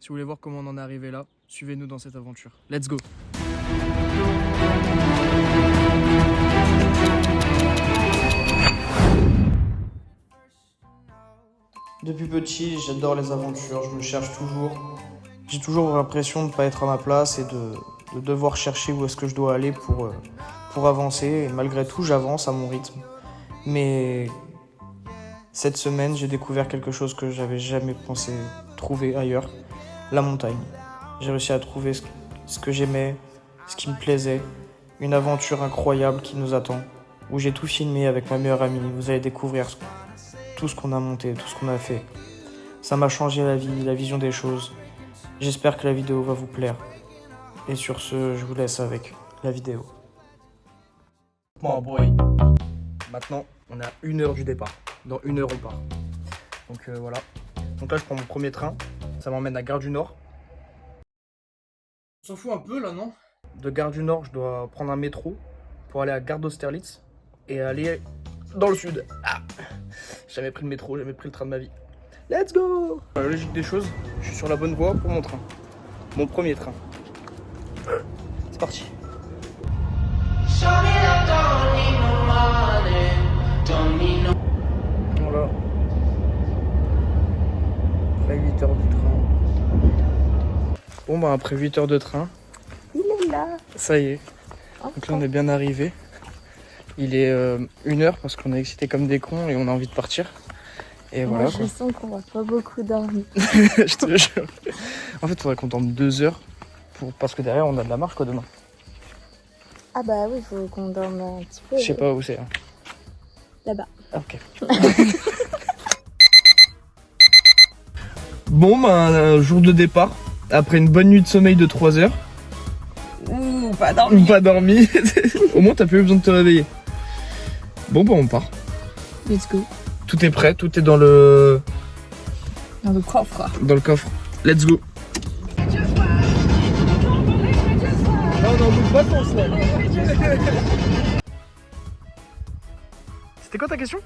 Si vous voulez voir comment on en est arrivé là, suivez-nous dans cette aventure. Let's go! Depuis petit, j'adore les aventures, je me cherche toujours. J'ai toujours l'impression de ne pas être à ma place et de devoir chercher où est-ce que je dois aller pour avancer. Et malgré tout, j'avance à mon rythme. Mais cette semaine, j'ai découvert quelque chose que j'avais jamais pensé trouver ailleurs, la montagne. J'ai réussi à trouver ce que j'aimais, ce qui me plaisait, une aventure incroyable qui nous attend, où j'ai tout filmé avec ma meilleure amie. Vous allez découvrir tout ce qu'on a monté, tout ce qu'on a fait. Ça m'a changé la vie, la vision des choses. J'espère que la vidéo va vous plaire. Et sur ce, je vous laisse avec la vidéo. Bon boy, maintenant on est à 1 heure du départ. Dans 1 heure on part. Donc voilà. Donc là je prends mon premier train. Ça m'emmène à Gare du Nord. On s'en fout un peu là, non? De Gare du Nord, je dois prendre un métro pour aller à Gare d'Austerlitz et aller dans le sud. Ah, j'ai jamais pris le métro, jamais pris le train de ma vie. Let's go! La logique des choses, je suis sur la bonne voie pour mon train. Mon premier train. C'est parti. Voilà. Après 8 heures du train. Bon bah après 8 heures de train. Il est là. Ça y est. Donc là on est bien arrivé. Il est 1 heure parce qu'on est excités comme des cons et on a envie de partir. Et Moi, voilà. je sens qu'on va pas beaucoup dormir. Je te jure. En fait, il faudrait qu'on dorme 2 heures parce que derrière on a de la marche quoi demain. Ah bah oui, il faut qu'on dorme un petit peu. Je sais pas où c'est. Hein. Là-bas. Ah, ok. Bon, bah, un jour de départ. Après une bonne nuit de sommeil de 3 heures. Ouh, pas dormi. Pas dormi. Au moins, t'as plus besoin de te réveiller. Bon, bah, on part. Let's go. Tout est prêt, tout est dans le coffre. Dans le coffre. Let's go. Non, on bouge pas qu'on se C'était quoi ta question?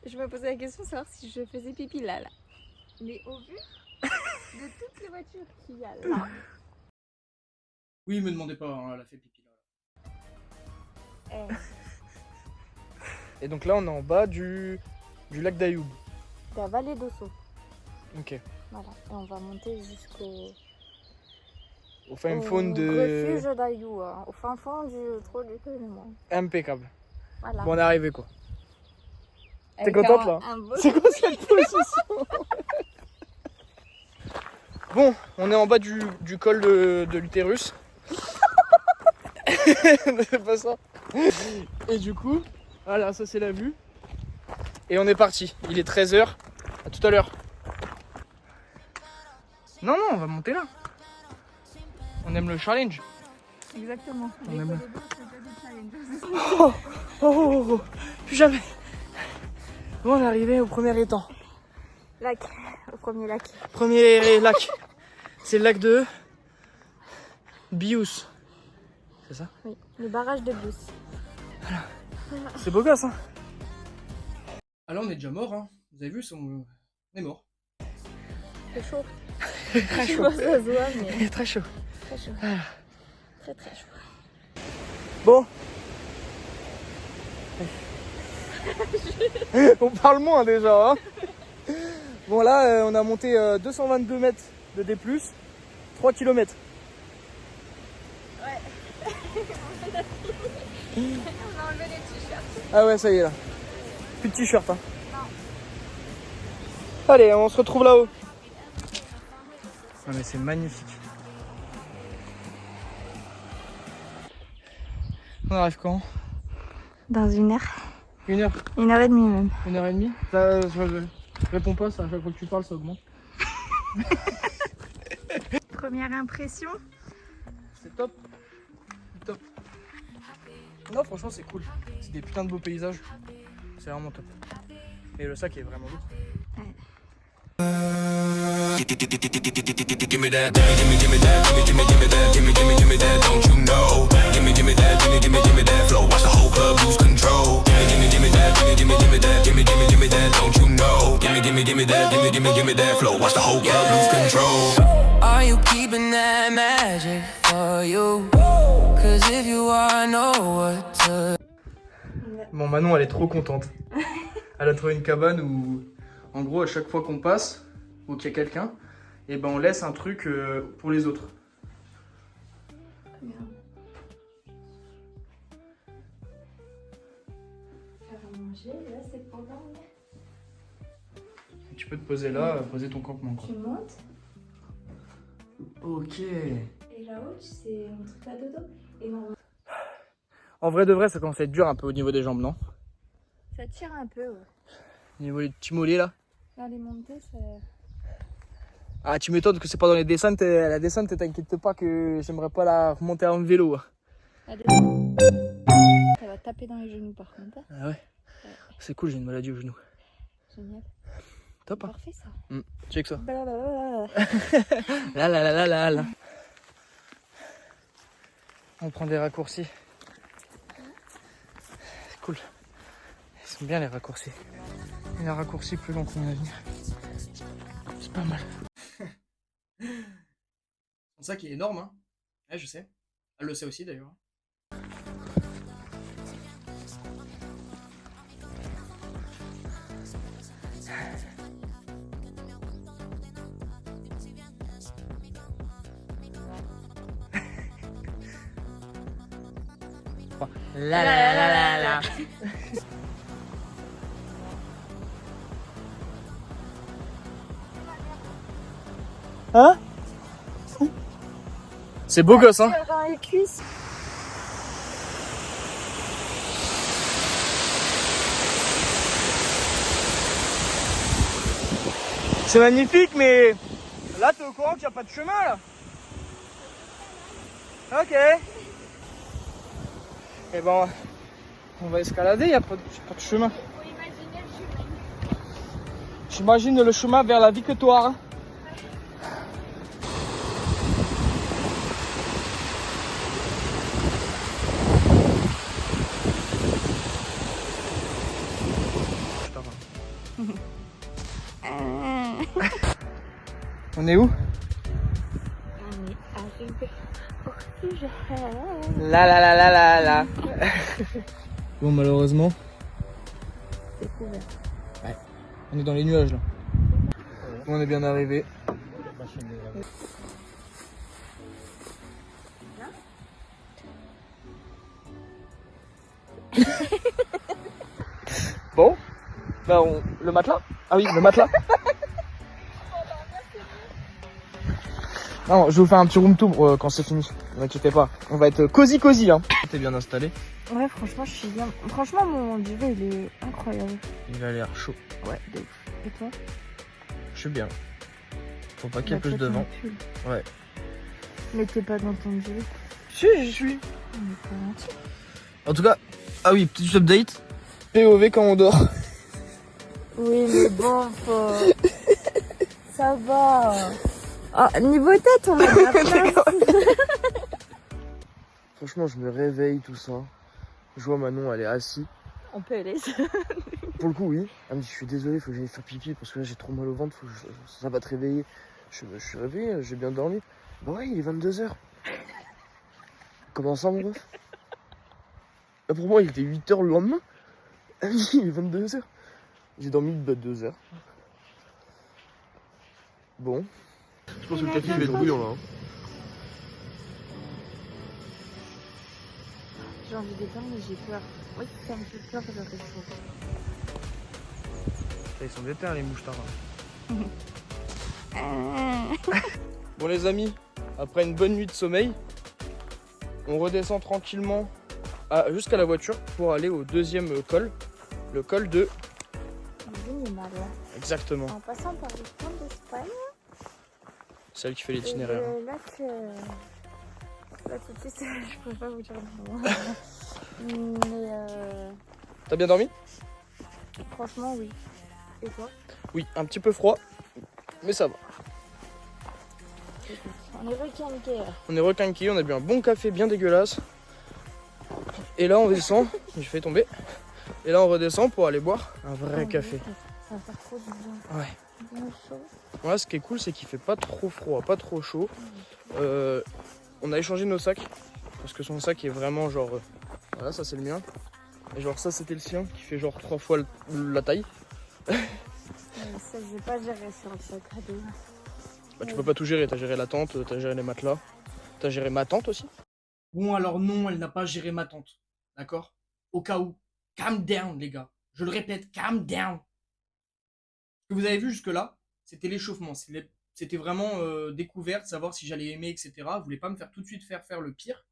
Je me posais la question de savoir si je faisais pipi là. Mais au vu de toutes les voitures qu'il y a là. Oui, me demandez pas, hein, elle a fait pipi là. Et donc là, on est en bas du lac d'Ayoub. La vallée d'Osso. Ok. Voilà. Et on va monter jusqu'au Au fin fond de... refuge d'Ayoub. Hein. Au fin fond du trou du Télémon. Impeccable. Voilà. Bon, on est arrivé quoi. T'es Avec contente là? C'est quoi cette position? Bon, on est en bas du col de l'utérus. C'est pas ça. Et du coup, voilà, ça c'est la vue. Et on est parti. Il est 13h. À tout à l'heure. Non, on va monter là. On aime le challenge. Exactement. On aime oh, plus jamais. Bon, on est arrivé au premier étang. Lac, au premier lac. Premier lac. C'est le lac de Bious. C'est ça? Oui, le barrage de Bious. Voilà. C'est beau gosse, hein? Ah là, on est déjà mort, hein. Vous avez vu, on est mort. C'est chaud. Très chaud. Ça se voit, mais... Très chaud. Très chaud. Ah. Très très chaud. Bon. On parle moins déjà, hein. Bon là, on a monté 222 mètres de D+, 3 km. Ouais. On a enlevé les t-shirts. Ah ouais, ça y est là. Plus de t-shirt, hein. Non. Allez, on se retrouve là-haut. Non mais c'est magnifique. On arrive quand? Dans 1 heure. 1 heure? 1h30 même. 1h30? Ça, je réponds pas, ça, à chaque fois que tu parles, ça augmente. Première impression? C'est top. Top. Non, franchement, c'est cool. C'est des putains de beaux paysages. C'est vraiment top. Et le sac est vraiment lourd. Ouais. Give me that, give me that, give me that, give me that, don't you know? Give me that, give me that flow, watch the whole club lose control. Give me that, give me that, give me that, don't you know? Give me that, give me that flow, watch the whole club lose control. keeping that magic for you. Cause if you are, I know what to. Bon, Manon, elle est trop contente. Elle a trouvé une cabane où, en gros, à chaque fois qu'on passe, ou qu'il y a quelqu'un, et ben on laisse un truc pour les autres. Bien. Faire à manger, là c'est pour dormir. Tu peux te poser là, poser ton campement. Tu montes, Ok. et là-haut c'est un truc à dodo. Et normalement... En vrai de vrai, ça commence à être dur un peu au niveau des jambes, non? Ça tire un peu, ouais. Au niveau des petits mollets là. Dans les montées, ça... Ah, tu m'étonnes que c'est pas dans les descentes. La descente, t'inquiète pas que j'aimerais pas la remonter en vélo. Allez. Ça va taper dans les genoux par contre. Ah ouais. C'est cool, j'ai une maladie au genou. Génial. Top, hein. Parfait ça. Check ça. Blablabla. Là, là, là, là, là, là. On prend des raccourcis. C'est cool. Ils sont bien les raccourcis. Et les raccourcis plus longs qu'on a à venir. C'est pas mal. C'est ça qui est énorme, hein. Ouais, je sais. Elle le sait aussi d'ailleurs. La la la la la. Hein? C'est beau gosse, hein? Dans les cuisses. C'est magnifique, mais là, t'es au courant qu'il n'y a pas de chemin, là? Ok. Et ben, on va escalader, il n'y a pas de chemin. Faut imaginer le chemin. J'imagine le chemin vers la victoire. On est où? On est arrivé au sujet. La la la la la la. Bon, malheureusement, C'est couvert. on est dans les nuages là. On est bien arrivé. Bon, bah le matelas. Ah oui, le matelas. Non, je vais vous faire un petit room tour quand c'est fini. Ne vous inquiétez pas. On va être cosy hein. T'es bien installé. Ouais, franchement, je suis bien. Franchement, mon duvet, il est incroyable. Il a l'air chaud. Ouais, de ouf. Et toi? Je suis bien. Faut pas qu'il y ait Bah, plus toi, de t'as vent. un pull. Ouais. Mais t'es pas dans ton duvet. Si, j'y suis. On est pas gentil. En tout cas, ah oui, petit update. POV quand on dort. Oui, mais bon, ça va. Ah, niveau tête, on a de la place. Franchement, je me réveille, tout ça. Je vois Manon, elle est assise. On peut aller. Pour le coup, oui. Elle me dit, je suis désolé, faut que j'aille faire pipi parce que là, j'ai trop mal au ventre, ça va te réveiller. Je suis réveillé, j'ai bien dormi. Bah ouais, il est 22h. Comment ça, mon ref? Là, pour moi, il était 8h le lendemain. Elle me dit, il est 22h. J'ai dormi 2 heures. Bon. Je pense que le café va être bouillant là. Hein. J'ai envie d'éteindre, mais j'ai peur. Oui, ça me fait peur, j'aurais chaud. Ils sont déterres les mouches Bon les amis, après une bonne nuit de sommeil, on redescend tranquillement jusqu'à la voiture pour aller au deuxième col, le col de... Exactement. En passant par le pont d'Espagne. Celle qui fait l'itinéraire. Là tout de suite, je peux pas vous dire le nom. Mais T'as bien dormi? franchement, oui. Et toi? Oui, un petit peu froid, mais ça va. On est requinqués là. On est requinqués, on a bu un bon café bien dégueulasse. Et là on descend, j'ai fait tomber. Et là on redescend pour aller boire un vrai café. Ça va faire trop du bien. Ouais. chaud. Voilà, ce qui est cool, c'est qu'il fait pas trop froid, pas trop chaud. On a échangé nos sacs parce que son sac est vraiment genre. Voilà, ça c'est le mien. Et genre ça c'était le sien qui fait genre 3 fois la taille. Ça, je vais pas gérer sur le sac à dos. Bah, tu peux pas tout gérer, t'as géré la tente, t'as géré les matelas, t'as géré ma tente aussi. Bon alors non, elle n'a pas géré ma tente, d'accord? Au cas où, calm down les gars. Je le répète, calm down. Ce que vous avez vu jusque là, c'était l'échauffement, c'était vraiment découverte, savoir si j'allais aimer, etc. Vous voulez pas me faire tout de suite faire le pire.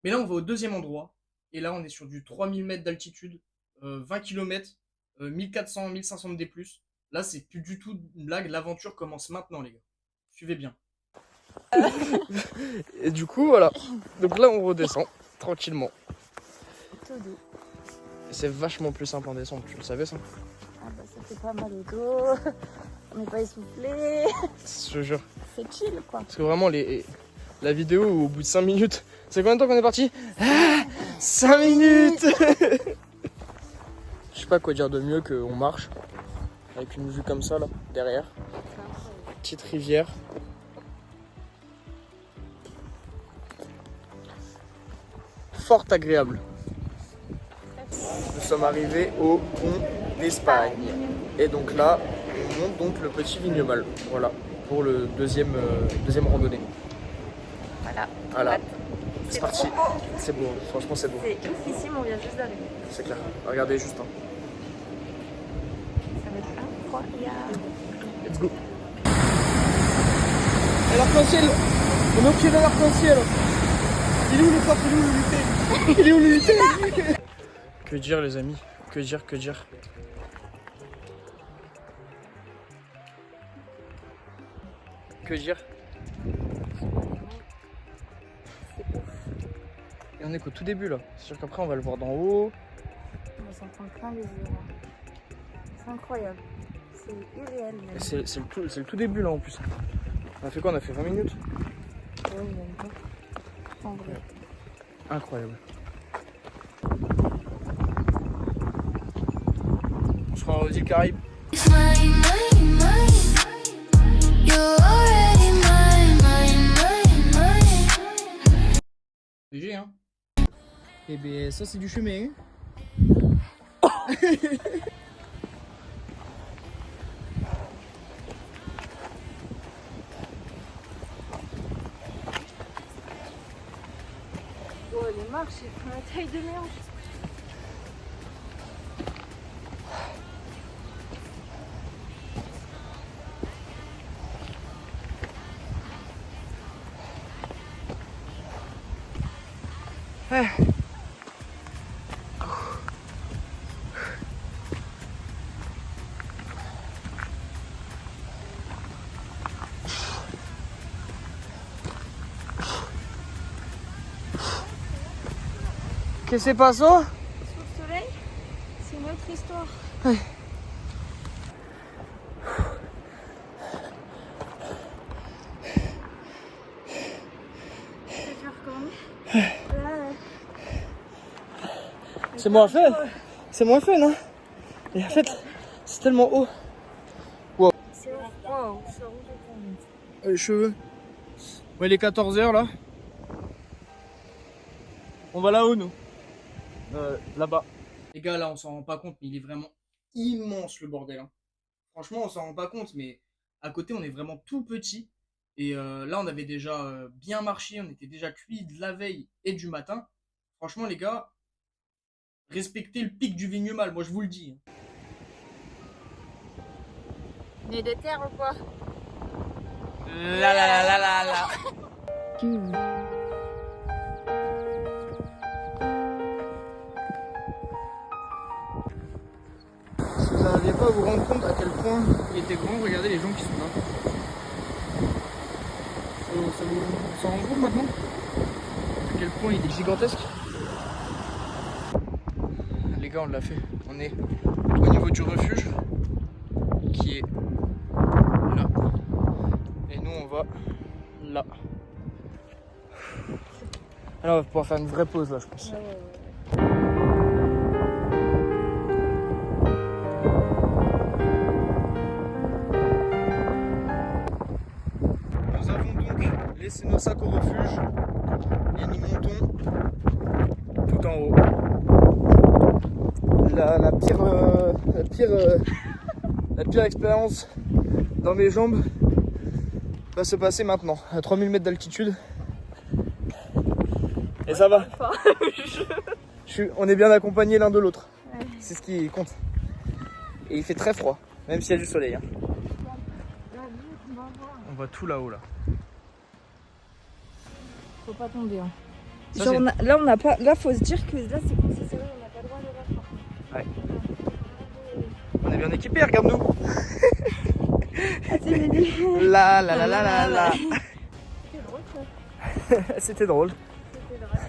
Mais là on va au deuxième endroit, et là on est sur du 3000 mètres d'altitude, 20 km, 1400, 1500 de D+. Là, c'est plus du tout une blague. L'aventure commence maintenant, les gars. Suivez bien. Et du coup, voilà. Donc là, on redescend tranquillement. Tout doux. C'est vachement plus simple en descente. Tu le savais, ça? Ah bah, ça fait pas mal au dos. On n'est pas essoufflé. Je te jure. C'est chill, quoi. Parce que vraiment, la vidéo, au bout de 5 minutes... C'est combien de temps qu'on est parti? 5 minutes. Je sais pas quoi dire de mieux qu'on marche. Avec une vue comme ça, là, derrière. Petite rivière. Fort agréable. Nous sommes arrivés au pont d'Espagne. Et donc là, on monte donc le petit Vignemale. Voilà, pour le deuxième randonnée. Voilà. C'est parti. C'est beau, franchement c'est beau. C'est ouf ici, mais on vient juste d'arriver. C'est clair. Regardez juste. Ça va être incroyable. Let's go. Et l'arc-en-ciel. On est au pied de l'arc-en-ciel. Il est où le pop? Il est où le lutin? Il est où le lutin? Que dire les amis? Que dire? Que dire? Et on est qu'au tout début là. C'est sûr qu'après on va le voir d'en haut. On s'en prend plein les yeux. C'est incroyable. C'est irréel même. Et c'est le tout début là en plus. On a fait quoi? On a fait 20 minutes? Ouais, même pas. En vrai. Incroyable. On se rend aux îles Caraïbes. Léger hein? Eh bien ça c'est du chemin. Oh, les marches, elles font la taille de mes hanches. Qu'est-ce qui se passe? Sous le soleil, c'est une autre histoire. Ouais. C'est dur quand même. Là, C'est moins fun. C'est moins fun hein. Et en fait, c'est tellement haut. c'est wow, ça roule quand même. Les cheveux. Ouais, il est 14h là. On va là-haut nous. Là-bas. Les gars, là on s'en rend pas compte, mais il est vraiment immense le bordel. Hein. Franchement, on s'en rend pas compte, mais à côté on est vraiment tout petit. Et là on avait déjà bien marché, on était déjà cuit de la veille et du matin. Franchement les gars, respectez le pic du Vignemale, moi je vous le dis. Nez de terre ou quoi? La la la la la la. Si vous n'arriviez pas à vous rendre compte à quel point il était grand, regardez les gens qui sont là. Ça vous s'en rend compte maintenant? À quel point il est gigantesque? Les gars, on l'a fait. On est au niveau du refuge qui est là. Et nous, on va là. Alors, on va pouvoir faire une vraie pause là, je pense. laissez nos sacs au refuge et nous montons tout en haut. La pire expérience dans mes jambes va se passer maintenant, à 3000 mètres d'altitude. Et ça va. On est bien accompagnés l'un de l'autre. Ouais. C'est ce qui compte. Et il fait très froid, même s'il y a du soleil. Hein. On voit tout là-haut là. Faut pas tomber. Hein. Ça, genre, là, on n'a pas. Là, faut se dire que là, c'est comme si c'est vrai, on n'a pas le droit de voir. Ouais. On est bien équipés, regarde-nous. Ah, c'est mignon. La. C'était drôle ça. C'était drôle. C'était drôle.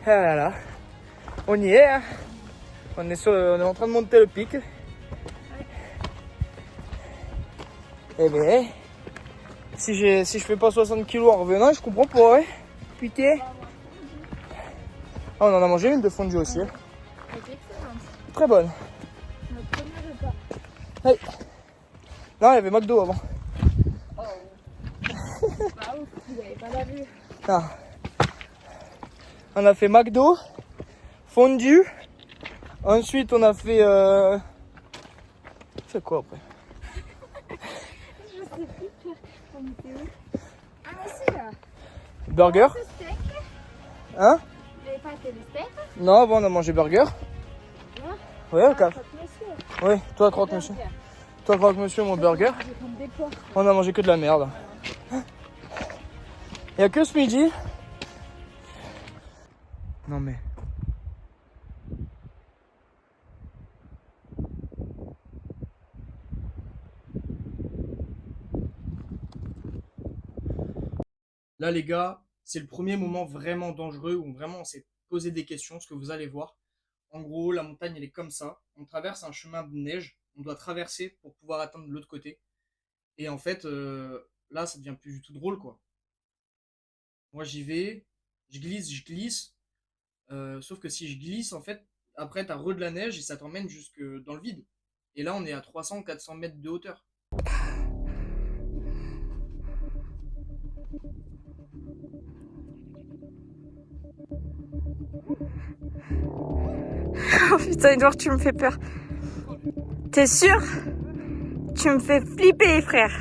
Ah là là. On y est. Hein. On est en train de monter le pic. Eh bien, si je fais pas 60 kg en revenant, je comprends pas. Hein. Putain. Ah, on en a mangé une de fondue aussi. Hein. Très bonne. Notre premier repas. Ouais. Non, il y avait McDo avant. Oh. Bah ouf, vous n'avez pas la vue. Non. On a fait McDo, fondue. Ensuite, on a fait. C'est quoi après? Je sais plus, Pierre. On était où? Ah, mais si là. Burger. Le steak. Hein? Vous n'avez pas fait le steak? Non, avant on a mangé burger. Ouais, ok. Oui, toi croque-monsieur. Toi croque-monsieur, mon burger. On a mangé que de la merde. Il n'y a que ce midi. Non mais. Là les gars, c'est le premier moment vraiment dangereux où vraiment on s'est posé des questions, ce que vous allez voir. En gros, la montagne elle est comme ça. On traverse un chemin de neige. On doit traverser pour pouvoir atteindre l'autre côté. Et en fait, là ça devient plus du tout drôle quoi. Moi j'y vais, je glisse. Sauf que si je glisse, en fait, après t'as de la neige et ça t'emmène jusque dans le vide. Et là on est à 300-400 mètres de hauteur. Oh putain, Edouard, tu me fais peur. T'es sûr? Tu me fais flipper, frère.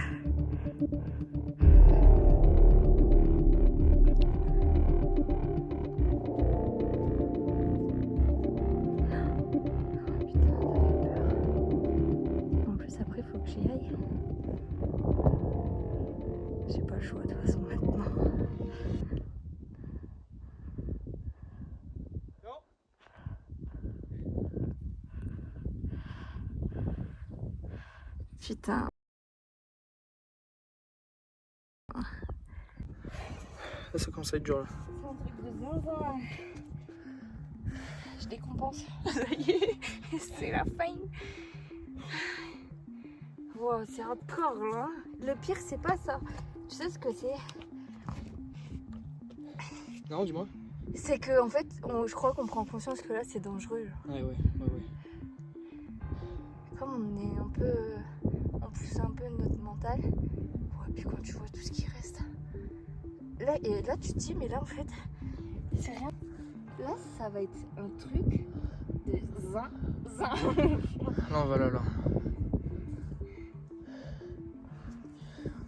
En plus, après, il faut que j'y aille. J'ai pas le choix de toute façon maintenant. Putain. Là ça commence à être dur là. C'est un truc de zinzin. Je décompense. Ça y est, c'est la fin. Wow, c'est hardcore là. Le pire, c'est pas ça. Tu sais ce que c'est? Non, dis-moi. C'est que en fait, je crois qu'on prend conscience que là, c'est dangereux. Genre. Ouais. Comme on est un peu, on pousse un peu notre mental. Ouais, puis quand tu vois tout ce qui reste, là tu te dis mais là en fait, c'est rien. Là, ça va être un truc de zin. Non, voilà là.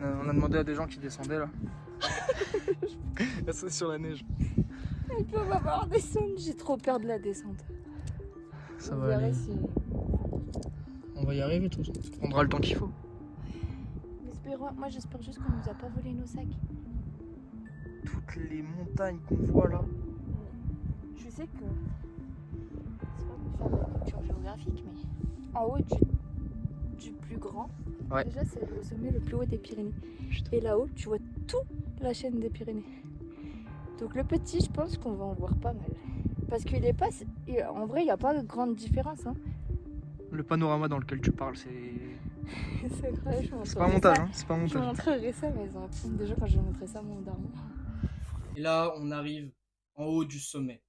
On a demandé à des gens qui descendaient là. Là c'est sur la neige. Ils peuvent avoir descendre. J'ai trop peur de la descente. Ça va aller. Si... On va y arriver tous. On prendra le temps qu'il faut. Moi j'espère juste qu'on nous a pas volé nos sacs. Toutes les montagnes qu'on voit là. Je sais que c'est pas pour faire de la culture géographique, mais en haut du plus grand, ouais. Déjà c'est le sommet le plus haut des Pyrénées. Et là-haut, tu vois toute la chaîne des Pyrénées. Donc le petit, je pense qu'on va en voir pas mal. Parce qu'il est pas... En vrai, il n'y a pas de grande différence. Hein. Le panorama dans lequel tu parles, c'est... C'est vrai, c'est pas un montage, hein. C'est pas un montage. Je vous montrerai ça, mais déjà quand je vais montrer ça à mon daron. Et là, on arrive en haut du sommet.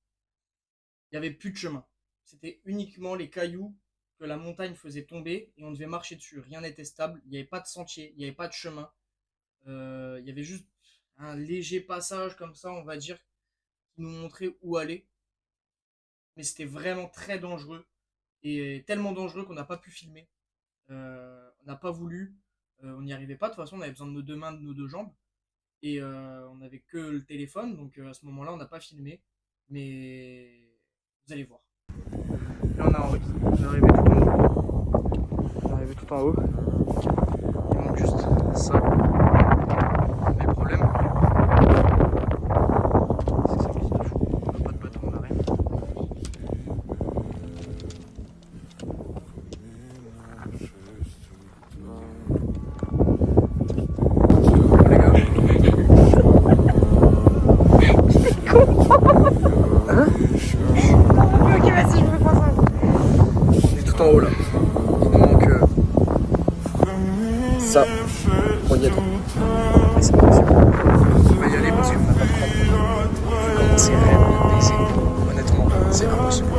Il n'y avait plus de chemin. C'était uniquement les cailloux que la montagne faisait tomber et on devait marcher dessus. Rien n'était stable, il n'y avait pas de sentier, il n'y avait pas de chemin. Il y avait juste un léger passage comme ça, on va dire, qui nous montrait où aller. Mais c'était vraiment très dangereux. Et tellement dangereux qu'on n'a pas pu filmer. On n'a pas voulu. On n'y arrivait pas. De toute façon, on avait besoin de nos deux mains, de nos deux jambes. Et on n'avait que le téléphone. Donc à ce moment-là, on n'a pas filmé. Mais vous allez voir. Là, on est arrivé tout en haut. On est arrivé tout en haut. Il manque juste ça. Mais le problème, c'est que c'est un petit de fou. On n'a pas de bateau, on n'a rien. Les gars. Hein? Ok, vas-y, je me concentre. On est tout en haut là. Il nous manque ça pour y être. Mais c'est pas possible. On va y aller parce qu'on n'a pas de crampes. Comment c'est raide de baiser. Honnêtement, c'est impossible. Tout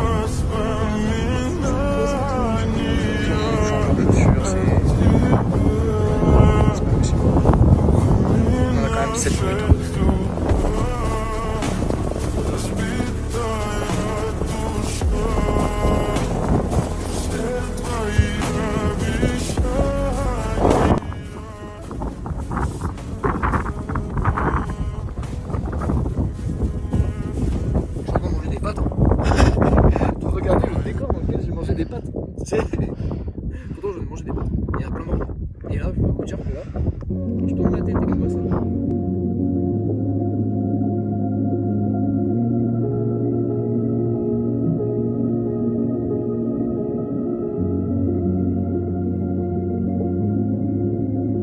le monde change un peu de fur, c'est pas possible. On a quand même 7 minutes. Regardez le décor dans lequel j'ai mangé des pâtes. Pourtant j'en ai mangé des pâtes. Il y a plein d'endroits. Et là, je peux vous dire que là, quand je tourne la tête et que je vois ça.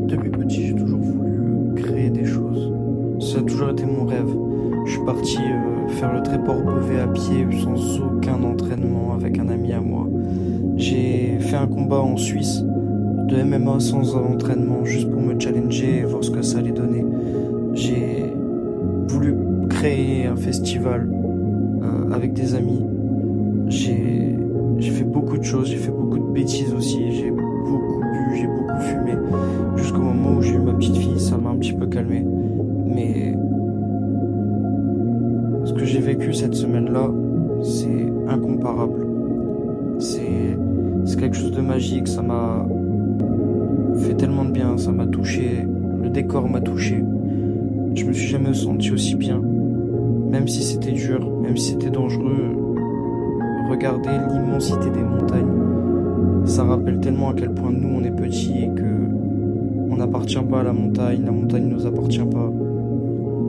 Depuis petit, j'ai toujours voulu créer des choses. Ça a toujours été mon rêve. Je suis parti faire le Tréport Beauvais à pied sans aucun entraînement avec un ami à moi. J'ai fait un combat en Suisse de MMA sans entraînement juste pour me challenger et voir ce que ça allait donner. J'ai voulu créer un festival avec des amis. J'ai fait beaucoup de choses, j'ai fait beaucoup de bêtises aussi. J'ai beaucoup bu, j'ai beaucoup fumé. Jusqu'au moment où j'ai eu ma petite fille, ça m'a un petit peu calmé. Mais ce que j'ai vécu cette semaine-là, c'est incomparable. C'est quelque chose de magique, ça m'a fait tellement de bien, ça m'a touché, le décor m'a touché. Je me suis jamais senti aussi bien, même si c'était dur, même si c'était dangereux. Regardez l'immensité des montagnes, ça rappelle tellement à quel point nous on est petits et que on n'appartient pas à la montagne ne nous appartient pas.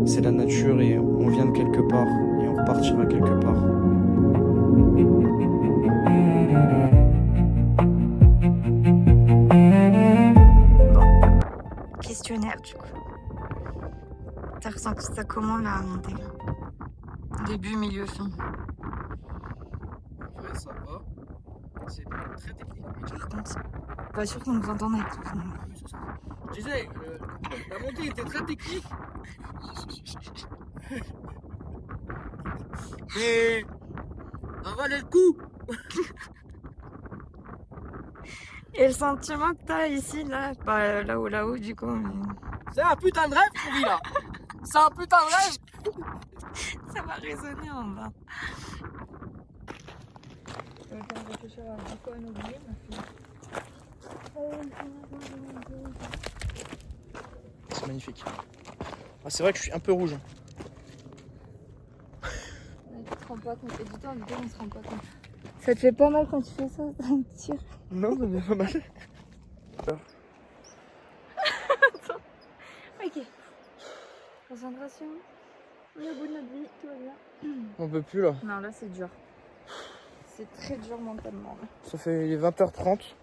C'est la nature et on vient de quelque part et on repartira quelque part. Questionnaire du coup. T'as ressenti ça comment la montée là? Début, milieu, fin. En vrai, ça va. C'est très technique. Par contre, pas sûr qu'on nous entende avec tout ça. Je disais, la montée était très technique. Mais ça valait le coup. Et le sentiment que t'as ici, là, bah là-haut du coup. C'est un putain de rêve qu'on vit là. C'est un putain de rêve. Ça va résonner en bas. Je vais faire réfléchir à quoi on oublie, ma fille. C'est magnifique. Ah, c'est vrai que je suis un peu rouge. Tu te rends pas compte. Et du temps, on se rend pas compte. Ça te fait pas mal quand tu fais ça, ça me tire. Non, ça me fait pas mal. Ok. Concentration. On est au bout de notre vie, tout va bien. On peut plus là. Non, là c'est dur. C'est très dur mentalement. Ça fait il est 20h30.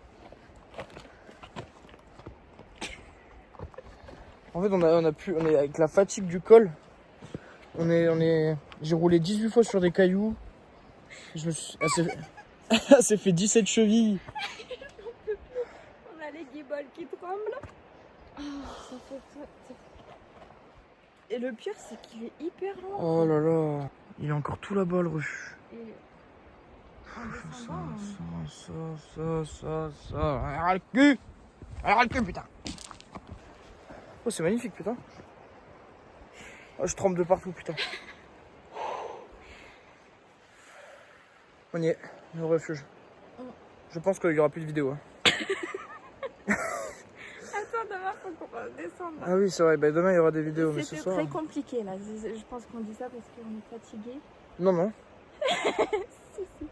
En fait, on est avec la fatigue du col. J'ai roulé 18 fois sur des cailloux. Elle s'est fait 17 chevilles. On a les guibolles qui tremblent. Ça fait ça. Et le pire, c'est qu'il est hyper lent. Oh là là. Il est encore tout là-bas, le rush. Et en Ça. Arrête le cul. Arrête le cul, putain. Oh, c'est magnifique, putain. Oh, je trempe de partout, putain. On y est, au refuge. Je pense qu'il y aura plus de vidéos. Hein. Attends, demain, faut qu'on descendre. Ah oui, c'est vrai, bah, demain il y aura des vidéos, mais ce C'était soir. très compliqué là. Je pense qu'on dit ça parce qu'on est fatigué. Non, non. Si, si.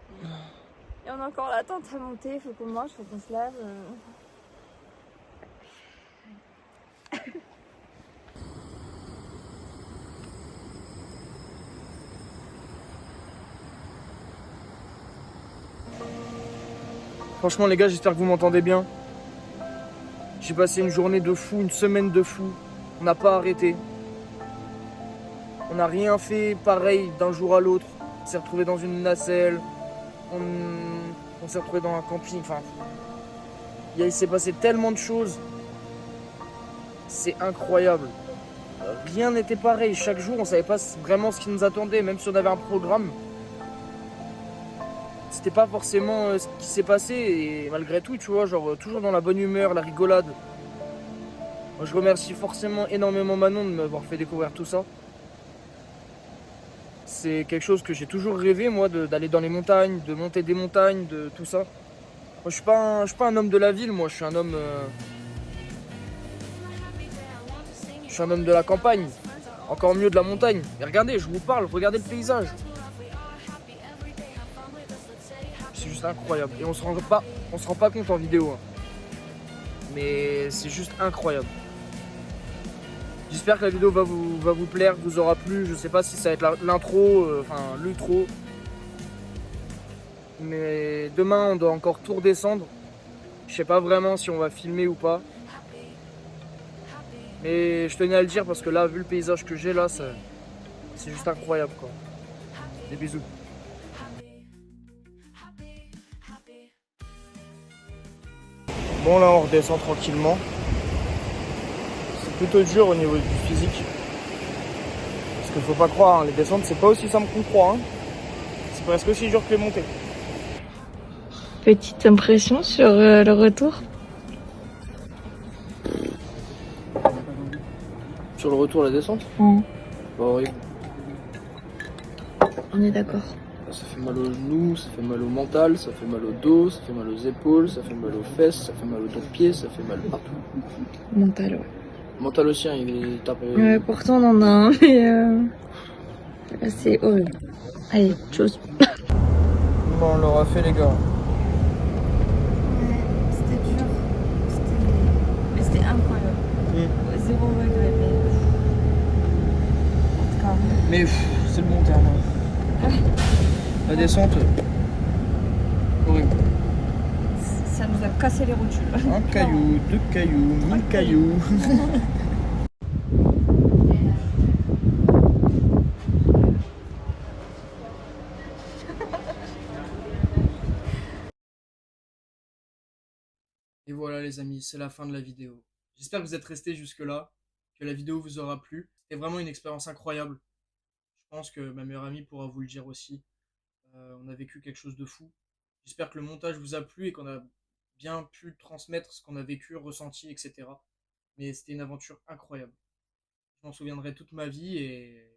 Et on a encore la tente à monter, faut qu'on mange, faut qu'on se lave. Franchement, les gars, j'espère que vous m'entendez bien. J'ai passé une journée de fou, une semaine de fou. On n'a pas arrêté. On n'a rien fait pareil d'un jour à l'autre. On s'est retrouvé dans une nacelle. On s'est retrouvé dans un camping. Enfin, il s'est passé tellement de choses. C'est incroyable. Rien n'était pareil. Chaque jour, on savait pas vraiment ce qui nous attendait. Même si on avait un programme, c'était pas forcément ce qui s'est passé. Et malgré tout, tu vois, genre toujours dans la bonne humeur, la rigolade. Moi, je remercie forcément énormément Manon de m'avoir fait découvrir tout ça. C'est quelque chose que j'ai toujours rêvé, moi, d'aller dans les montagnes, de monter des montagnes, de tout ça. Moi, je suis pas un homme de la ville, moi, je suis un homme... je suis un homme de la campagne, encore mieux de la montagne. Et regardez, je vous parle, regardez le paysage. C'est juste incroyable. Et on se rend pas compte en vidéo. Hein. Mais c'est juste incroyable. J'espère que la vidéo va vous plaire, vous aura plu. Je sais pas si ça va être l'intro, enfin l'outro. Mais demain, on doit encore tout redescendre. Je sais pas vraiment si on va filmer ou pas. Mais je tenais à le dire parce que là, vu le paysage que j'ai là, c'est juste incroyable, quoi. Des bisous. Bon, là, on redescend tranquillement. C'est plutôt dur au niveau du physique. Parce qu'il faut pas croire, hein, les descentes, c'est pas aussi simple qu'on croit. Hein. C'est presque aussi dur que les montées. Petite impression sur le retour. Sur le retour, la descente Pas horrible. On est d'accord. Ça fait mal aux genoux, ça fait mal au mental, ça fait mal au dos, ça fait mal aux épaules, ça fait mal aux fesses, ça fait mal aux pieds, ça fait mal partout. Mental, ouais. Mental aussi, hein, il est tapé. Ouais, pourtant on en a un, mais c'est horrible. Allez, chose. Bon, on l'aura fait, les gars. Ouais, c'était dur. Mais c'était incroyable. 0 regret, mais. En tout cas. Mais c'est le bon terme. Hein. La descente, horrible. Ça nous a cassé les rotules. Un caillou, 2 cailloux, 1000 cailloux. Et voilà les amis, c'est la fin de la vidéo. J'espère que vous êtes restés jusque là, que la vidéo vous aura plu. C'était vraiment une expérience incroyable. Je pense que ma meilleure amie pourra vous le dire aussi. On a vécu quelque chose de fou. J'espère que le montage vous a plu et qu'on a bien pu transmettre ce qu'on a vécu, ressenti, etc. Mais c'était une aventure incroyable. Je m'en souviendrai toute ma vie et